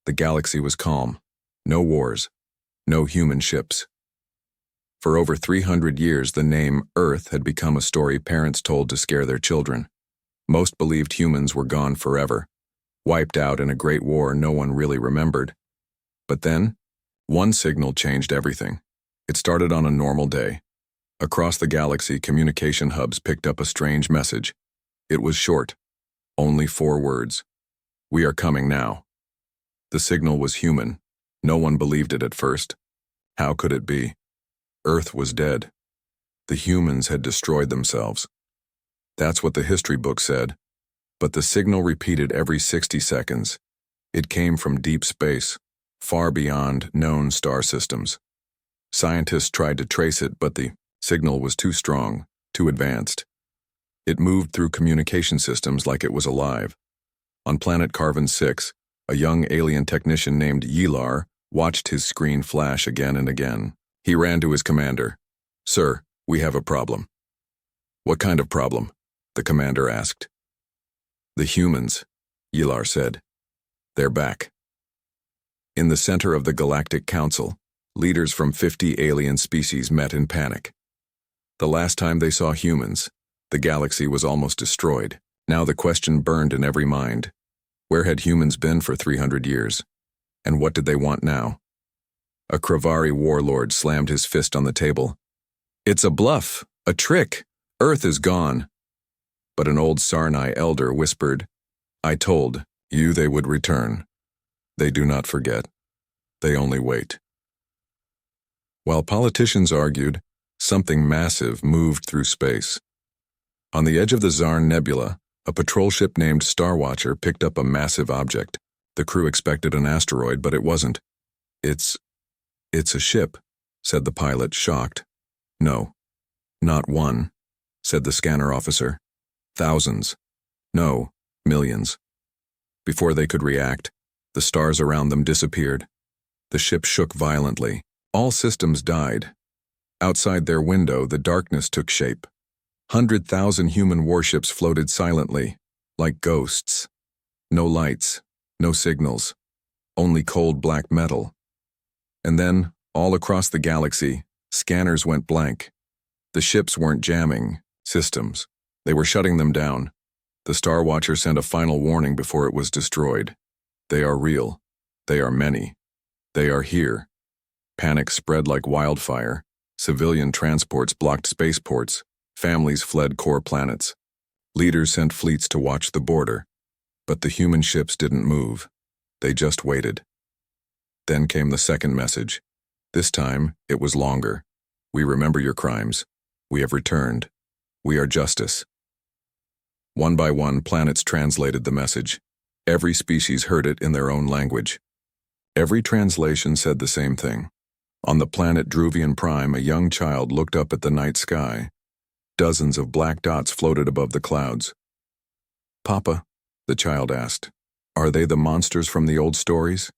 The galaxy was calm. No wars. No human ships. For over 300 years, the name Earth had become a story parents told to scare their children. Most believed humans were gone forever, wiped out in a great war no one really remembered. But then, one signal changed everything. It started on a normal day. Across the galaxy, communication hubs picked up a strange message. It was short. Only 4 words. "We are coming now." The signal was human. No one believed it at first. How could it be? Earth was dead. The humans had destroyed themselves. That's what the history book said. But the signal repeated every 60 seconds. It came from deep space, far beyond known star systems. Scientists tried to trace it, but the signal was too strong, too advanced. It moved through communication systems like it was alive. On planet Carven 6, a young alien technician named Yilar watched his screen flash again and again. He ran to his commander. "Sir, we have a problem." "What kind of problem?" the commander asked. "The humans," Yilar said. "They're back." In the center of the Galactic Council, leaders from 50 alien species met in panic. The last time they saw humans, the galaxy was almost destroyed. Now the question burned in every mind. Where had humans been for 300 years? And what did they want now? A Kravari warlord slammed his fist on the table. "It's a bluff, a trick. Earth is gone." But an old Sarnai elder whispered, "I told you they would return. They do not forget. They only wait." While politicians argued, something massive moved through space. On the edge of the Zarn Nebula, a patrol ship named Starwatcher picked up a massive object. The crew expected an asteroid, but it wasn't. It's a ship," said the pilot, shocked. "No, not one," said the scanner officer. "Thousands. No, millions." Before they could react, the stars around them disappeared. The ship shook violently. All systems died. Outside their window, the darkness took shape. 100,000 human warships floated silently, like ghosts. No lights, no signals, only cold black metal. And then, all across the galaxy, scanners went blank. The ships weren't jamming systems. They were shutting them down. The Star Watcher sent a final warning before it was destroyed. "They are real. They are many. They are here." Panic spread like wildfire. Civilian transports blocked spaceports. Families fled core planets. Leaders sent fleets to watch the border. But the human ships didn't move. They just waited. Then came the second message. This time, it was longer. "We remember your crimes. We have returned. We are justice." One by one, planets translated the message. Every species heard it in their own language. Every translation said the same thing. On the planet Druvian Prime, a young child looked up at the night sky. Dozens of black dots floated above the clouds. "Papa," the child asked, "are they the monsters from the old stories?"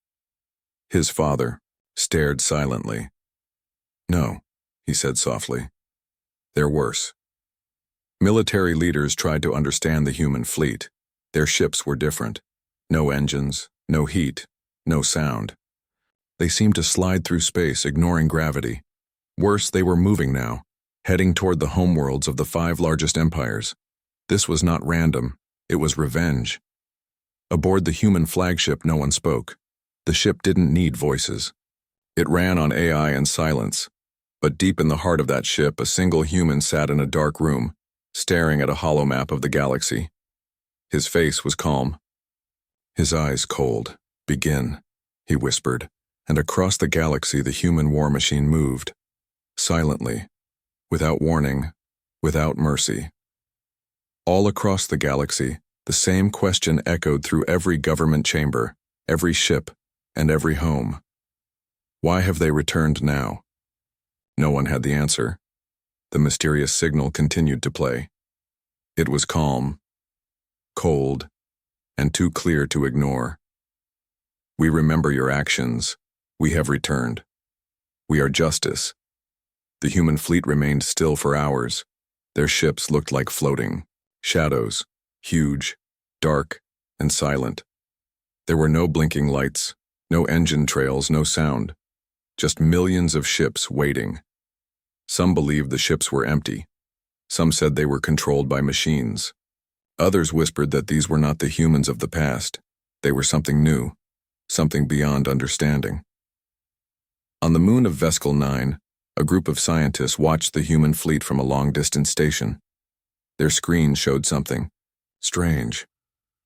His father stared silently. "No," he said softly. "They're worse." Military leaders tried to understand the human fleet. Their ships were different. No engines, no heat, no sound. They seemed to slide through space, ignoring gravity. Worse, they were moving now, heading toward the homeworlds of the 5 largest empires. This was not random. It was revenge. Aboard the human flagship, no one spoke. The ship didn't need voices. It ran on AI and silence. But deep in the heart of that ship, a single human sat in a dark room, staring at a hollow map of the galaxy. His face was calm. His eyes cold. "Begin," he whispered, and across the galaxy the human war machine moved. Silently, without warning, without mercy. All across the galaxy, the same question echoed through every government chamber, every ship, and every home. Why have they returned now? No one had the answer. The mysterious signal continued to play. It was calm, cold, and too clear to ignore. "We remember your actions. We have returned. We are justice." The human fleet remained still for hours. Their ships looked like floating shadows, huge, dark, and silent. There were no blinking lights, No engine trails, no sound. Just millions of ships waiting. Some believed the ships were empty. Some said they were controlled by machines. Others whispered that these were not the humans of the past. They were something new, something beyond understanding. On the moon of Vescal 9, a group of scientists watched the human fleet from a long-distance station. Their screen showed something strange.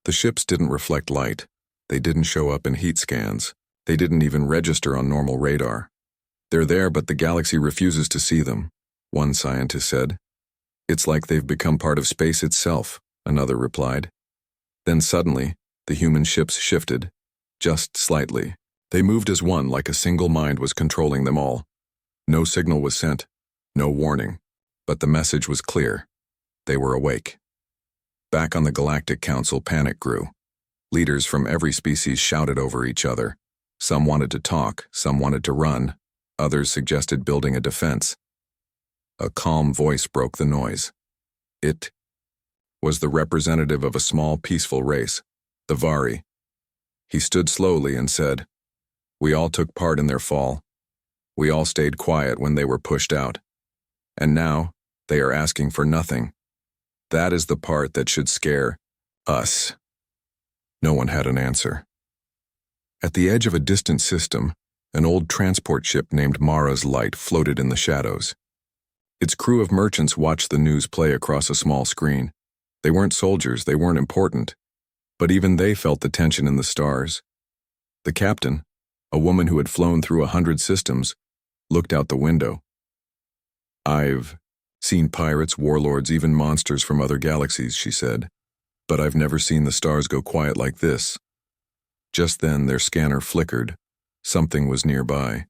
The ships didn't reflect light. They didn't show up in heat scans. They didn't even register on normal radar. They're there, but the galaxy refuses to see them, one scientist said. It's like they've become part of space itself, another replied. Then suddenly, the human ships shifted, just slightly. They moved as one, like a single mind was controlling them all. No signal was sent, no warning, but the message was clear. They were awake. Back on the Galactic Council, panic grew. Leaders from every species shouted over each other. Some wanted to talk, some wanted to run, others suggested building a defense. A calm voice broke the noise. It was the representative of a small, peaceful race, the Vari. He stood slowly and said, "We all took part in their fall. We all stayed quiet when they were pushed out. And now, they are asking for nothing. That is the part that should scare us." No one had an answer. At the edge of a distant system, an old transport ship named Mara's Light floated in the shadows. Its crew of merchants watched the news play across a small screen. They weren't soldiers, they weren't important, but even they felt the tension in the stars. The captain, a woman who had flown through 100 systems, looked out the window. "I've seen pirates, warlords, even monsters from other galaxies," she said, "but I've never seen the stars go quiet like this." Just then their scanner flickered. Something was nearby.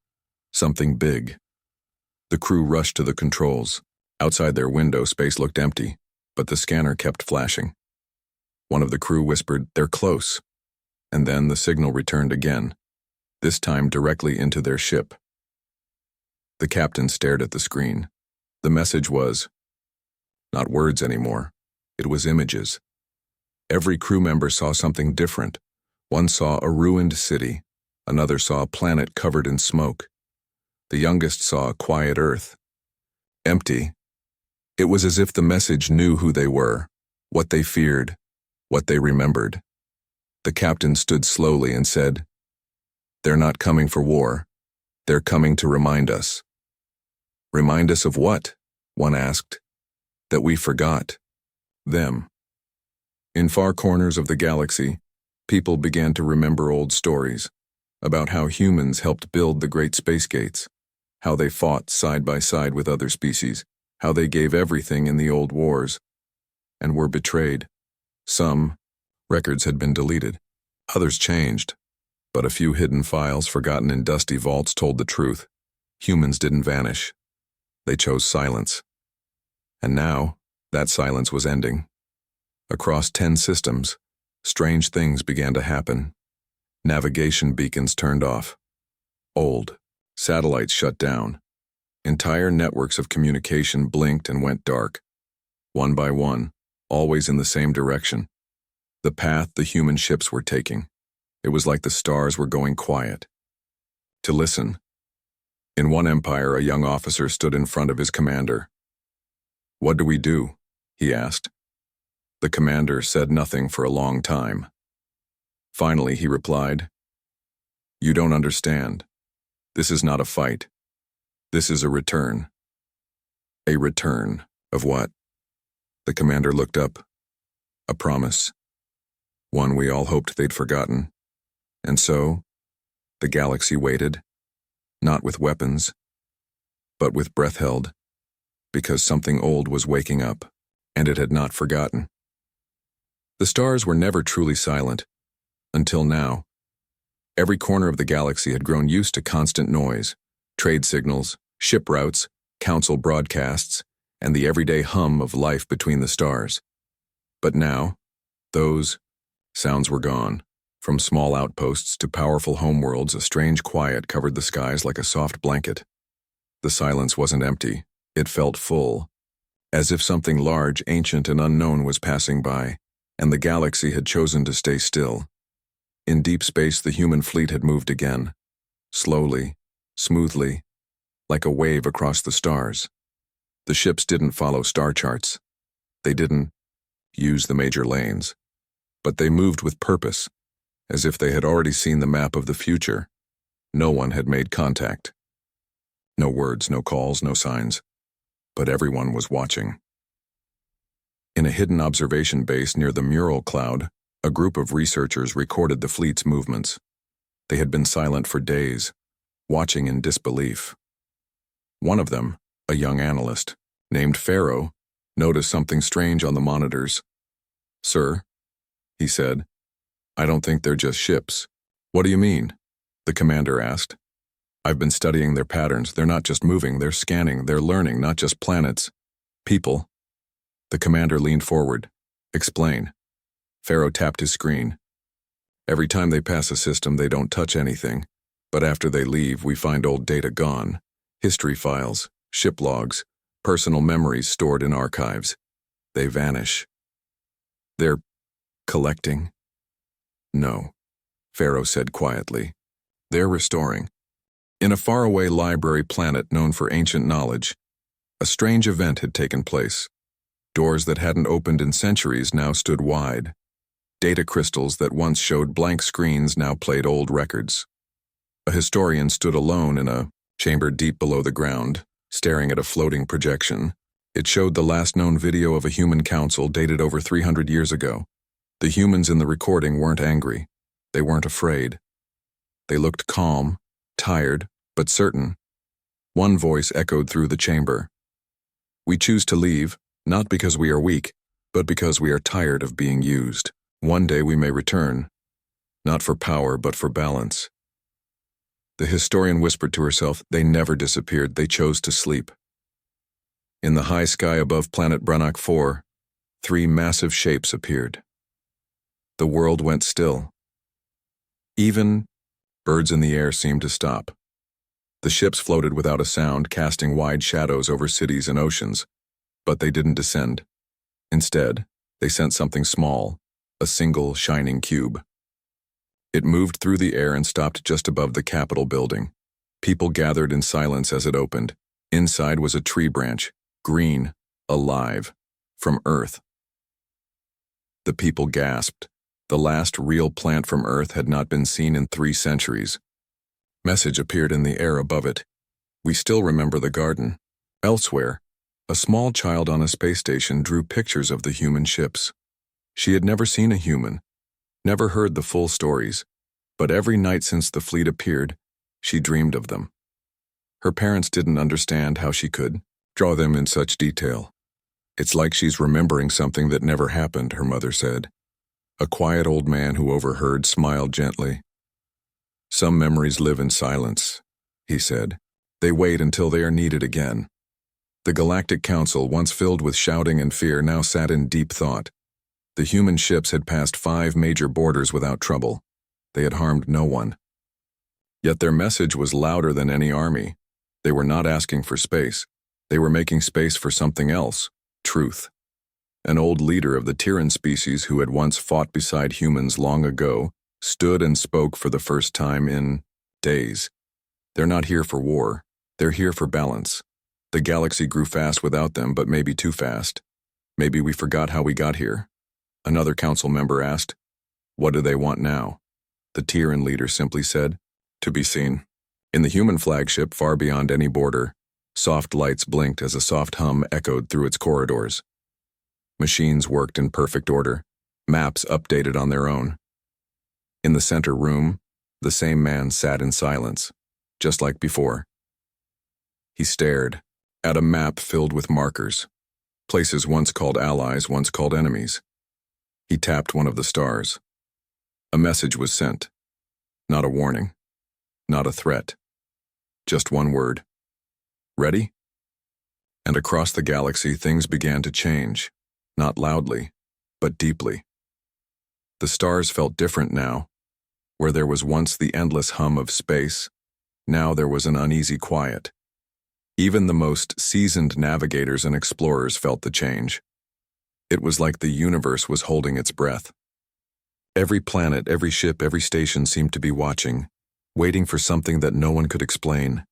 Something big. The crew rushed to the controls. Outside their window, space looked empty, but the scanner kept flashing. One of the crew whispered, "They're close." And then the signal returned again, this time directly into their ship. The captain stared at the screen. The message was not words anymore. It was images. Every crew member saw something different. One saw a ruined city. Another saw a planet covered in smoke. The youngest saw a quiet Earth. Empty. It was as if the message knew who they were, what they feared, what they remembered. The captain stood slowly and said, "They're not coming for war. They're coming to remind us." "Remind us of what?" one asked. "That we forgot. Them." In far corners of the galaxy, people began to remember old stories about how humans helped build the great space gates, how they fought side by side with other species, how they gave everything in the old wars, and were betrayed. Some records had been deleted. Others changed, but a few hidden files forgotten in dusty vaults told the truth. Humans didn't vanish. They chose silence. And now, that silence was ending. Across 10 systems, strange things began to happen. Navigation beacons turned off. Old satellites shut down. Entire networks of communication blinked and went dark. One by one, always in the same direction. The path the human ships were taking. It was like the stars were going quiet. To listen. In one empire, a young officer stood in front of his commander. "What do we do?" he asked. The commander said nothing for a long time. Finally, he replied, "You don't understand. This is not a fight. This is a return." "A return of what?" The commander looked up. "A promise. One we all hoped they'd forgotten." And so, the galaxy waited, not with weapons, but with breath held, because something old was waking up, and it had not forgotten. The stars were never truly silent, until now. Every corner of the galaxy had grown used to constant noise, trade signals, ship routes, council broadcasts, and the everyday hum of life between the stars. But now, those sounds were gone. From small outposts to powerful homeworlds, a strange quiet covered the skies like a soft blanket. The silence wasn't empty, it felt full, as if something large, ancient, and unknown was passing by, and the galaxy had chosen to stay still. In deep space, the human fleet had moved again. Slowly, smoothly, like a wave across the stars. The ships didn't follow star charts. They didn't use the major lanes. But they moved with purpose, as if they had already seen the map of the future. No one had made contact. No words, no calls, no signs. But everyone was watching. In a hidden observation base near the Mural Cloud, a group of researchers recorded the fleet's movements. They had been silent for days, watching in disbelief. One of them, a young analyst, named Pharaoh, noticed something strange on the monitors. "Sir," he said, "I don't think they're just ships." "What do you mean?" the commander asked. "I've been studying their patterns. They're not just moving, they're scanning, they're learning, not just planets. People." The commander leaned forward. "Explain." Pharaoh tapped his screen. "Every time they pass a system, they don't touch anything. But after they leave, we find old data gone. History files, ship logs, personal memories stored in archives. They vanish." "They're collecting?" "No," Pharaoh said quietly. "They're restoring." In a faraway library planet known for ancient knowledge, a strange event had taken place. Doors that hadn't opened in centuries now stood wide. Data crystals that once showed blank screens now played old records. A historian stood alone in a chamber deep below the ground, staring at a floating projection. It showed the last known video of a human council dated over 300 years ago. The humans in the recording weren't angry. They weren't afraid. They looked calm, tired, but certain. One voice echoed through the chamber. "We choose to leave, not because we are weak, but because we are tired of being used. One day we may return, not for power, but for balance." The historian whispered to herself, "They never disappeared, they chose to sleep." In the high sky above planet Brannock 4, 3 massive shapes appeared. The world went still. Even birds in the air seemed to stop. The ships floated without a sound, casting wide shadows over cities and oceans. But they didn't descend. Instead, they sent something small, a single shining cube. It moved through the air and stopped just above the Capitol building. People gathered in silence as it opened. Inside was a tree branch, green, alive, from Earth. The people gasped. The last real plant from Earth had not been seen in 3 centuries. Message appeared in the air above it. "We still remember the garden." Elsewhere, a small child on a space station drew pictures of the human ships. She had never seen a human, never heard the full stories, but every night since the fleet appeared, she dreamed of them. Her parents didn't understand how she could draw them in such detail. "It's like she's remembering something that never happened," her mother said. A quiet old man who overheard smiled gently. "Some memories live in silence," he said. "They wait until they are needed again." The Galactic Council, once filled with shouting and fear, now sat in deep thought. The human ships had passed 5 major borders without trouble. They had harmed no one. Yet their message was louder than any army. They were not asking for space. They were making space for something else, truth. An old leader of the Tyran species who had once fought beside humans long ago stood and spoke for the first time in days. "They're not here for war. They're here for balance. The galaxy grew fast without them, but maybe too fast. Maybe we forgot how we got here." Another council member asked, "What do they want now?" The Tyran leader simply said, "To be seen." In the human flagship, far beyond any border, soft lights blinked as a soft hum echoed through its corridors. Machines worked in perfect order, maps updated on their own. In the center room, the same man sat in silence, just like before. He stared at a map filled with markers, places once called allies, once called enemies. He tapped one of the stars. A message was sent. Not a warning, not a threat. Just one word. "Ready?" And across the galaxy, things began to change, not loudly, but deeply. The stars felt different now. Where there was once the endless hum of space, now there was an uneasy quiet. Even the most seasoned navigators and explorers felt the change. It was like the universe was holding its breath. Every planet, every ship, every station seemed to be watching, waiting for something that no one could explain.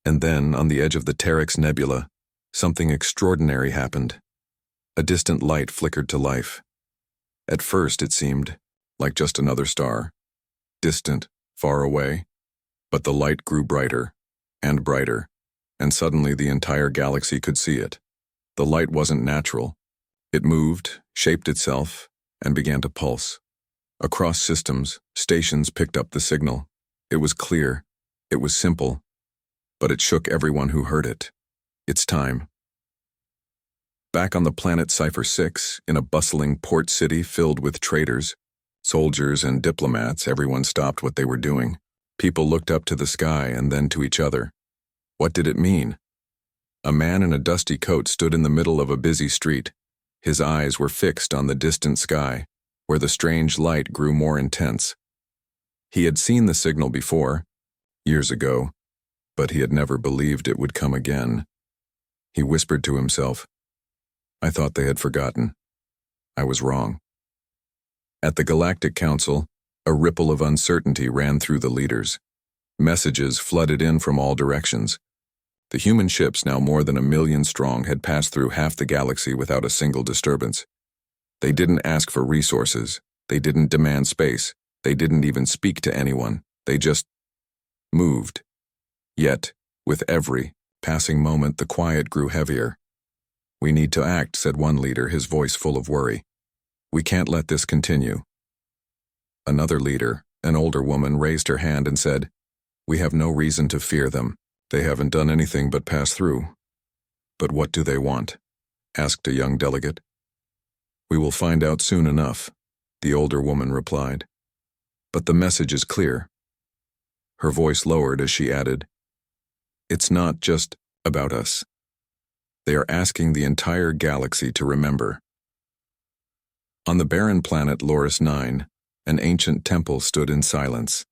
And then, on the edge of the Terex Nebula, something extraordinary happened. A distant light flickered to life. At first, it seemed like just another star, distant, far away. But the light grew brighter, and suddenly the entire galaxy could see it. The light wasn't natural. It moved, shaped itself, and began to pulse. Across systems, stations picked up the signal. It was clear, it was simple, but it shook everyone who heard it. It's time. Back on the planet Cipher 6, in a bustling port city filled with traders, soldiers, and diplomats, everyone stopped what they were doing. People looked up to the sky and then to each other. What did it mean? A man in a dusty coat stood in the middle of a busy street. His eyes were fixed on the distant sky, where the strange light grew more intense. He had seen the signal before, years ago, but he had never believed it would come again. He whispered to himself, "I thought they had forgotten. I was wrong." At the Galactic Council, a ripple of uncertainty ran through the leaders. Messages flooded in from all directions. The human ships, now more than 1,000,000 strong, had passed through half the galaxy without a single disturbance. They didn't ask for resources. They didn't demand space. They didn't even speak to anyone. They just moved. Yet, with every passing moment, the quiet grew heavier. "We need to act," said one leader, his voice full of worry. "We can't let this continue." Another leader, an older woman, raised her hand and said, "We have no reason to fear them. They haven't done anything but pass through." "But what do they want?" asked a young delegate. "We will find out soon enough," the older woman replied. "But the message is clear." Her voice lowered as she added, "It's not just about us. They are asking the entire galaxy to remember." On the barren planet Loris 9, an ancient temple stood in silence.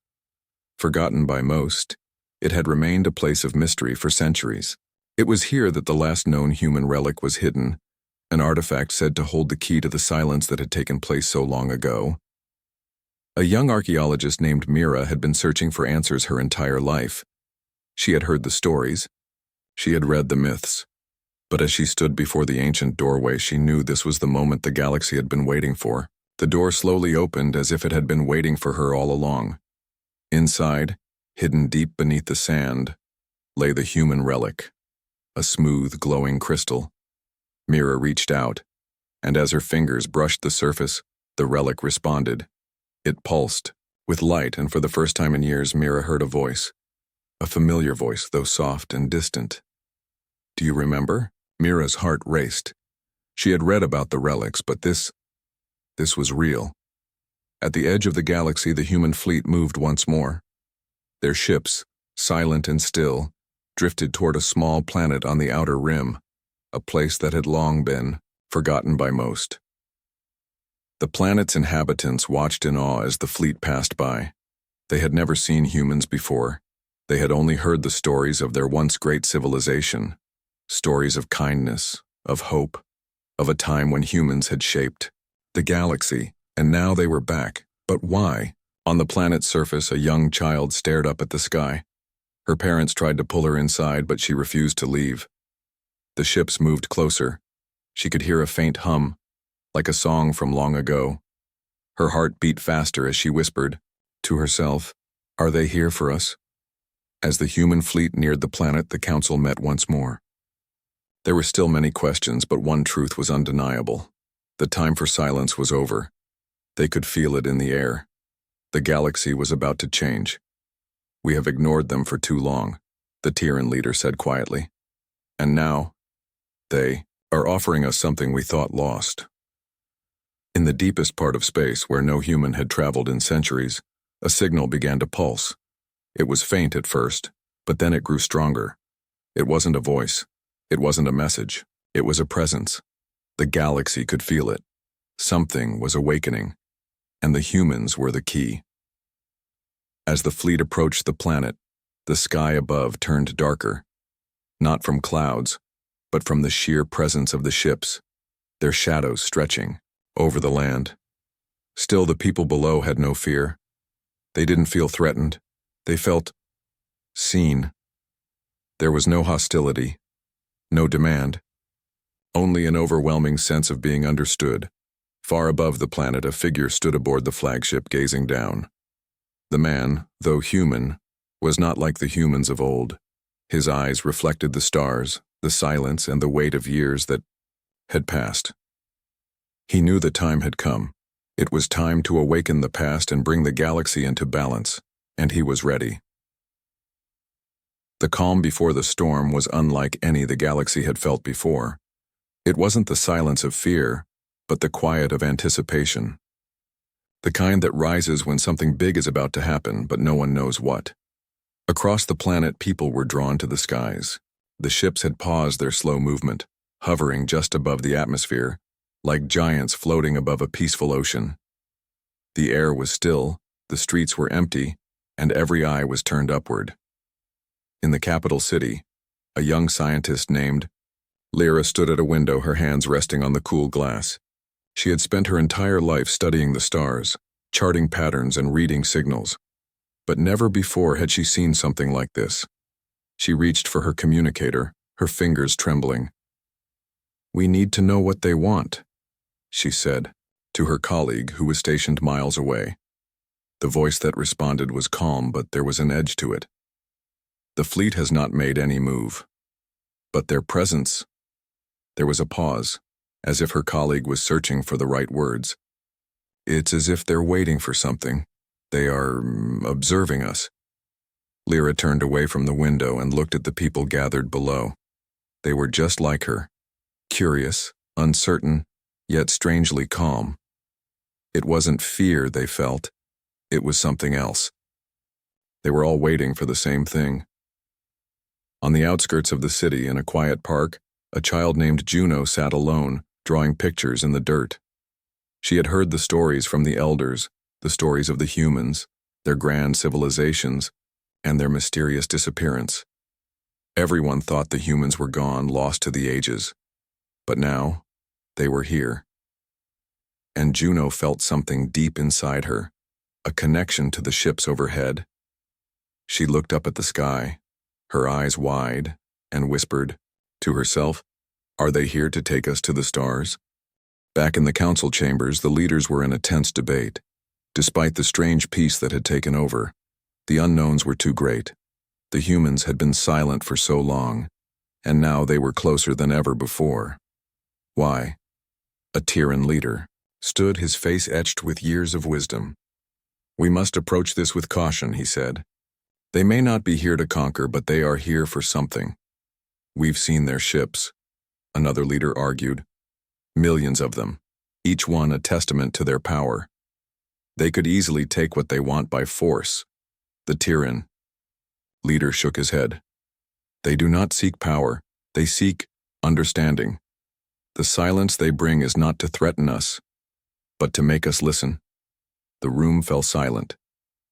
Forgotten by most, it had remained a place of mystery for centuries. It was here that the last known human relic was hidden, an artifact said to hold the key to the silence that had taken place so long ago. A young archaeologist named Mira had been searching for answers her entire life. She had heard the stories. She had read the myths. But as she stood before the ancient doorway, she knew this was the moment the galaxy had been waiting for. The door slowly opened as if it had been waiting for her all along. Inside, hidden deep beneath the sand, lay the human relic, a smooth, glowing crystal. Mira reached out, and as her fingers brushed the surface, the relic responded. It pulsed, with light, and for the first time in years, Mira heard a voice. A familiar voice, though soft and distant. "Do you remember?" Mira's heart raced. She had read about the relics, but this was real. At the edge of the galaxy, the human fleet moved once more. Their ships, silent and still, drifted toward a small planet on the outer rim, a place that had long been forgotten by most. The planet's inhabitants watched in awe as the fleet passed by. They had never seen humans before. They had only heard the stories of their once great civilization, stories of kindness, of hope, of a time when humans had shaped the galaxy, and now they were back. But why? On the planet's surface, a young child stared up at the sky. Her parents tried to pull her inside, but she refused to leave. The ships moved closer. She could hear a faint hum, like a song from long ago. Her heart beat faster as she whispered to herself, "Are they here for us?" As the human fleet neared the planet, the council met once more. There were still many questions, but one truth was undeniable. The time for silence was over. They could feel it in the air. The galaxy was about to change. "We have ignored them for too long," the Terran leader said quietly. "And now, they are offering us something we thought lost." In the deepest part of space, where no human had traveled in centuries, a signal began to pulse. It was faint at first, but then it grew stronger. It wasn't a voice. It wasn't a message. It was a presence. The galaxy could feel it. Something was awakening, and the humans were the key. As the fleet approached the planet, the sky above turned darker, not from clouds, but from the sheer presence of the ships, their shadows stretching over the land. Still, the people below had no fear. They didn't feel threatened. They felt seen. There was no hostility, no demand, only an overwhelming sense of being understood. Far above the planet, a figure stood aboard the flagship, gazing down. The man, though human, was not like the humans of old. His eyes reflected the stars, the silence, and the weight of years that had passed. He knew the time had come. It was time to awaken the past and bring the galaxy into balance, and he was ready. The calm before the storm was unlike any the galaxy had felt before. It wasn't the silence of fear, but the quiet of anticipation. The kind that rises when something big is about to happen, but no one knows what. Across the planet, people were drawn to the skies. The ships had paused their slow movement, hovering just above the atmosphere, like giants floating above a peaceful ocean. The air was still, the streets were empty, and every eye was turned upward. In the capital city, a young scientist named Lyra stood at a window, her hands resting on the cool glass. She had spent her entire life studying the stars, charting patterns and reading signals. But never before had she seen something like this. She reached for her communicator, her fingers trembling. "We need to know what they want," she said, to her colleague who was stationed miles away. The voice that responded was calm, but there was an edge to it. "The fleet has not made any move. But their presence—" There was a pause, as if her colleague was searching for the right words. "It's as if they're waiting for something. They are observing us." Lyra turned away from the window and looked at the people gathered below. They were just like her, curious, uncertain, yet strangely calm. It wasn't fear they felt, it was something else. They were all waiting for the same thing. On the outskirts of the city, in a quiet park, a child named Juno sat alone, drawing pictures in the dirt. She had heard the stories from the elders, the stories of the humans, their grand civilizations, and their mysterious disappearance. Everyone thought the humans were gone, lost to the ages. But now, they were here. And Juno felt something deep inside her, a connection to the ships overhead. She looked up at the sky, her eyes wide, and whispered to herself, "Are they here to take us to the stars?" Back in the council chambers, the leaders were in a tense debate. Despite the strange peace that had taken over, the unknowns were too great. The humans had been silent for so long, and now they were closer than ever before. Why? A Terran leader stood, his face etched with years of wisdom. "We must approach this with caution," he said. "They may not be here to conquer, but they are here for something. We've seen their ships," another leader argued. "Millions of them, each one a testament to their power. They could easily take what they want by force." The Terran leader shook his head. "They do not seek power, they seek understanding. The silence they bring is not to threaten us, but to make us listen." The room fell silent.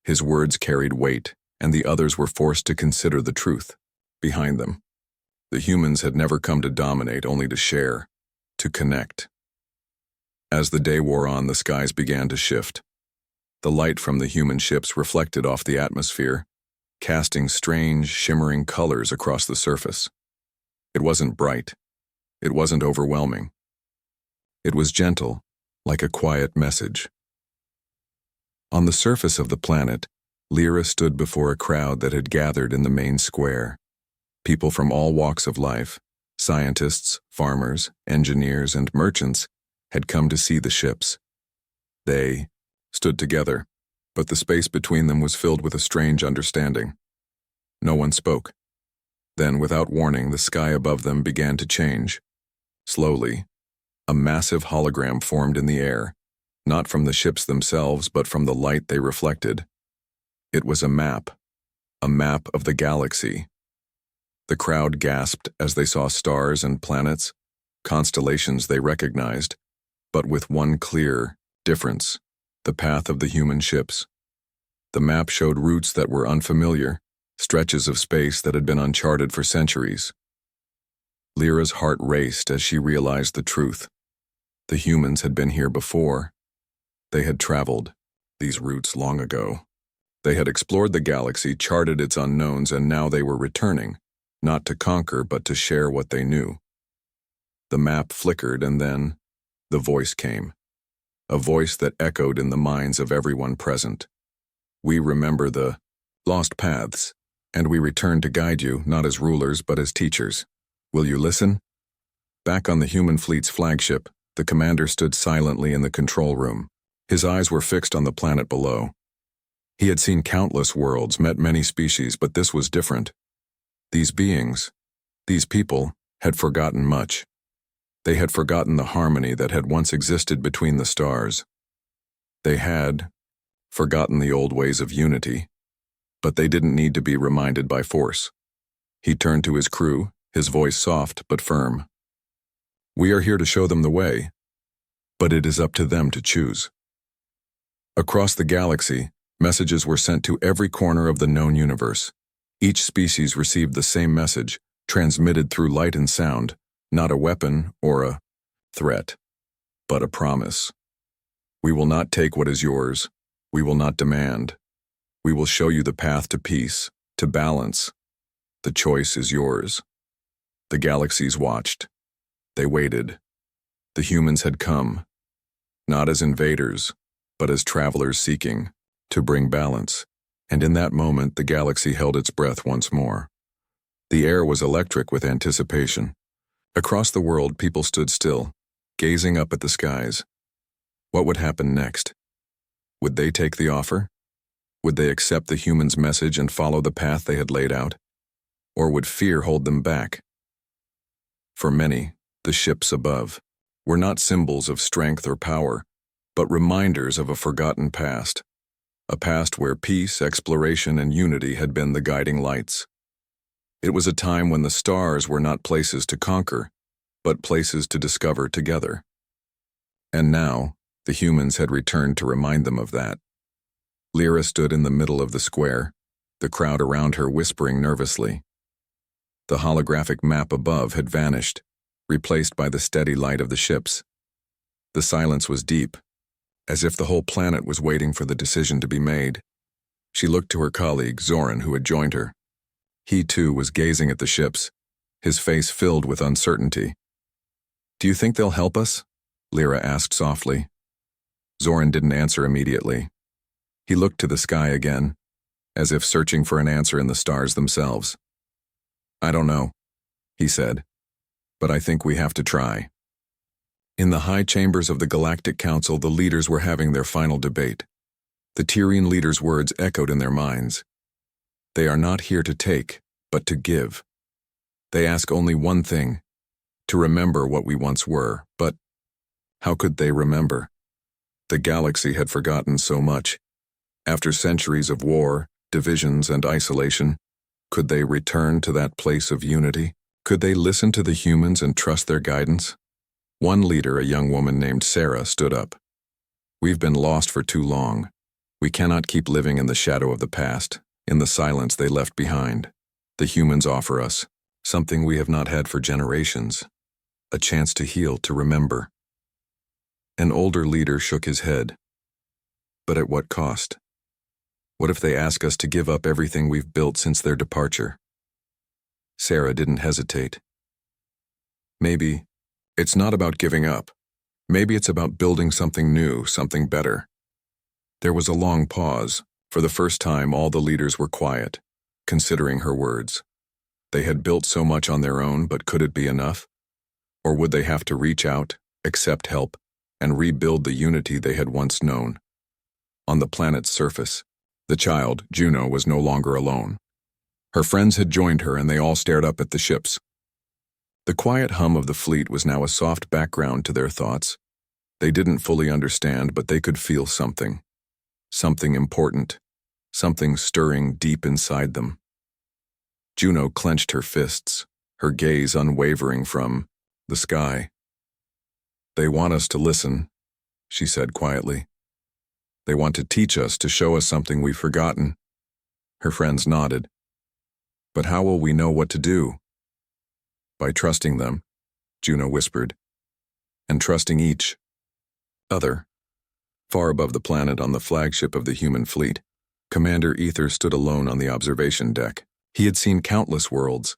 His words carried weight, and the others were forced to consider the truth behind them. The humans had never come to dominate, only to share, to connect. As the day wore on, the skies began to shift. The light from the human ships reflected off the atmosphere, casting strange, shimmering colors across the surface. It wasn't bright. It wasn't overwhelming. It was gentle, like a quiet message. On the surface of the planet, Lyra stood before a crowd that had gathered in the main square. People from all walks of life, scientists, farmers, engineers, and merchants, had come to see the ships. They stood together, but the space between them was filled with a strange understanding. No one spoke. Then, without warning, the sky above them began to change. Slowly, a massive hologram formed in the air, not from the ships themselves, but from the light they reflected. It was a map of the galaxy. The crowd gasped as they saw stars and planets, constellations they recognized, but with one clear difference: the path of the human ships. The map showed routes that were unfamiliar, stretches of space that had been uncharted for centuries. Lyra's heart raced as she realized the truth. The humans had been here before. They had traveled these routes long ago. They had explored the galaxy, charted its unknowns, and now they were returning, not to conquer but to share what they knew. The map flickered, and then the voice came, a voice that echoed in the minds of everyone present. We remember the lost paths, and we return to guide you, not as rulers but as teachers. Will you listen? Back on the human fleet's flagship, the commander stood silently in the control room. His eyes were fixed on the planet below. He had seen countless worlds, met many species, but this was different. These beings, these people, had forgotten much. They had forgotten the harmony that had once existed between the stars. They had forgotten the old ways of unity, but they didn't need to be reminded by force. He turned to his crew, his voice soft but firm. We are here to show them the way, but it is up to them to choose. Across the galaxy, messages were sent to every corner of the known universe. Each species received the same message, transmitted through light and sound, not a weapon or a threat, but a promise. We will not take what is yours. We will not demand. We will show you the path to peace, to balance. The choice is yours. The galaxies watched. They waited. The humans had come, not as invaders, but as travelers seeking to bring balance. And in that moment, the galaxy held its breath once more. The air was electric with anticipation. Across the world, people stood still, gazing up at the skies. What would happen next? Would they take the offer? Would they accept the humans' message and follow the path they had laid out? Or would fear hold them back? For many, the ships above were not symbols of strength or power, but reminders of a forgotten past. A past where peace, exploration, and unity had been the guiding lights. It was a time when the stars were not places to conquer, but places to discover together. And now, the humans had returned to remind them of that. Lyra stood in the middle of the square, the crowd around her whispering nervously. The holographic map above had vanished, replaced by the steady light of the ships. The silence was deep, as if the whole planet was waiting for the decision to be made. She looked to her colleague, Zoran, who had joined her. He, too, was gazing at the ships, his face filled with uncertainty. Do you think they'll help us? Lyra asked softly. Zoran didn't answer immediately. He looked to the sky again, as if searching for an answer in the stars themselves. I don't know, he said, but I think we have to try. In the high chambers of the Galactic Council, the leaders were having their final debate. The Tyrian leaders' words echoed in their minds. They are not here to take, but to give. They ask only one thing, to remember what we once were, but how could they remember? The galaxy had forgotten so much. After centuries of war, divisions, and isolation, could they return to that place of unity? Could they listen to the humans and trust their guidance? One leader, a young woman named Sarah, stood up. We've been lost for too long. We cannot keep living in the shadow of the past, in the silence they left behind. The humans offer us something we have not had for generations, a chance to heal, to remember. An older leader shook his head. But at what cost? What if they ask us to give up everything we've built since their departure? Sarah didn't hesitate. Maybe it's not about giving up. Maybe it's about building something new, something better. There was a long pause. For the first time, all the leaders were quiet, considering her words. They had built so much on their own, but could it be enough? Or would they have to reach out, accept help, and rebuild the unity they had once known? On the planet's surface, the child, Juno, was no longer alone. Her friends had joined her, and they all stared up at the ships. The quiet hum of the fleet was now a soft background to their thoughts. They didn't fully understand, but they could feel something. Something important. Something stirring deep inside them. Juno clenched her fists, her gaze unwavering from the sky. They want us to listen, she said quietly. They want to teach us, to show us something we've forgotten. Her friends nodded. But how will we know what to do? By trusting them, Juno whispered, and trusting each other. Far above the planet on the flagship of the human fleet, Commander Ether stood alone on the observation deck. He had seen countless worlds,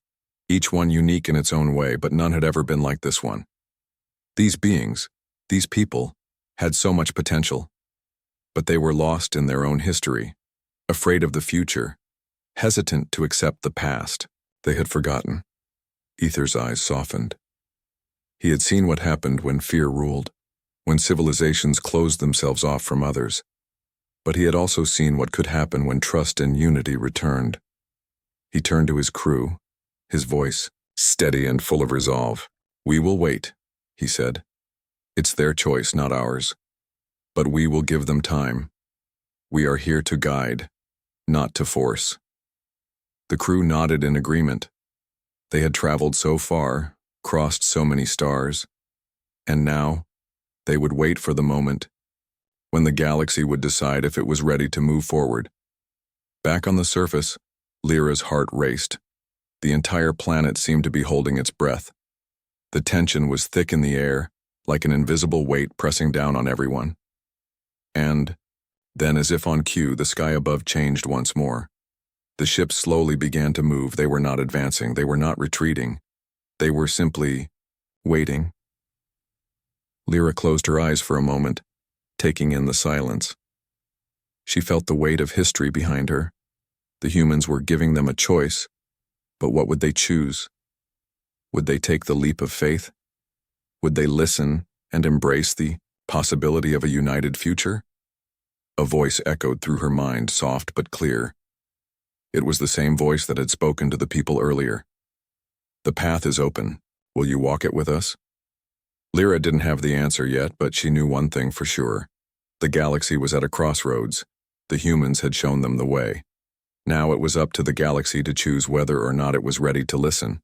each one unique in its own way, but none had ever been like this one. These beings, these people, had so much potential, but they were lost in their own history, afraid of the future, hesitant to accept the past. They had forgotten. Ether's eyes softened. He had seen what happened when fear ruled, when civilizations closed themselves off from others. But he had also seen what could happen when trust and unity returned. He turned to his crew, his voice steady and full of resolve. "We will wait," he said. "It's their choice, not ours. But we will give them time. We are here to guide, not to force." The crew nodded in agreement. They had traveled so far, crossed so many stars, and now they would wait for the moment when the galaxy would decide if it was ready to move forward. Back on the surface, Lyra's heart raced. The entire planet seemed to be holding its breath. The tension was thick in the air, like an invisible weight pressing down on everyone. And then, as if on cue, the sky above changed once more. The ships slowly began to move. They were not advancing. They were not retreating. They were simply waiting. Lyra closed her eyes for a moment, taking in the silence. She felt the weight of history behind her. The humans were giving them a choice, but what would they choose? Would they take the leap of faith? Would they listen and embrace the possibility of a united future? A voice echoed through her mind, soft but clear. It was the same voice that had spoken to the people earlier. "The path is open. Will you walk it with us?" Lyra didn't have the answer yet, but she knew one thing for sure. The galaxy was at a crossroads. The humans had shown them the way. Now it was up to the galaxy to choose whether or not it was ready to listen.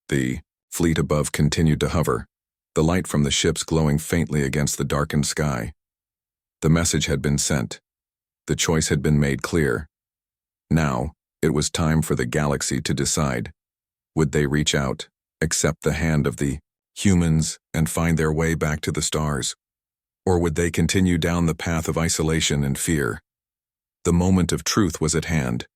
The fleet above continued to hover, the light from the ships glowing faintly against the darkened sky. The message had been sent. The choice had been made clear. Now, it was time for the galaxy to decide. Would they reach out, accept the hand of the humans, and find their way back to the stars? Or would they continue down the path of isolation and fear? The moment of truth was at hand.